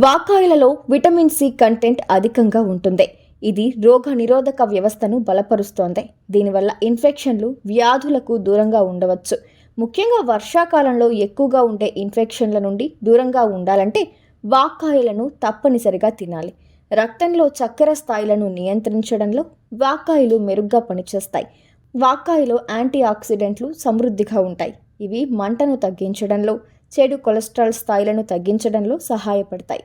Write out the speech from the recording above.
వాక్కాయలలో vitamin C content అధికంగా ఉంటుంది. ఇది రోగ నిరోధక వ్యవస్థను బలపరుస్తోంది. దీనివల్ల ఇన్ఫెక్షన్లు, వ్యాధులకు దూరంగా ఉండవచ్చు. ముఖ్యంగా వర్షాకాలంలో ఎక్కువగా ఉండే ఇన్ఫెక్షన్ల నుండి దూరంగా ఉండాలంటే వాక్కాయలను తప్పనిసరిగా తినాలి. రక్తంలో చక్కెర స్థాయిలను నియంత్రించడంలో వాక్కాయలు మెరుగ్గా పనిచేస్తాయి. వాక్కాయలో యాంటీ ఆక్సిడెంట్లు సమృద్ధిగా ఉంటాయి. ఇవి మంటను తగ్గించడంలో, చెడు కొలెస్ట్రాల్ స్థాయిలను తగ్గించడంలో సహాయపడతాయి.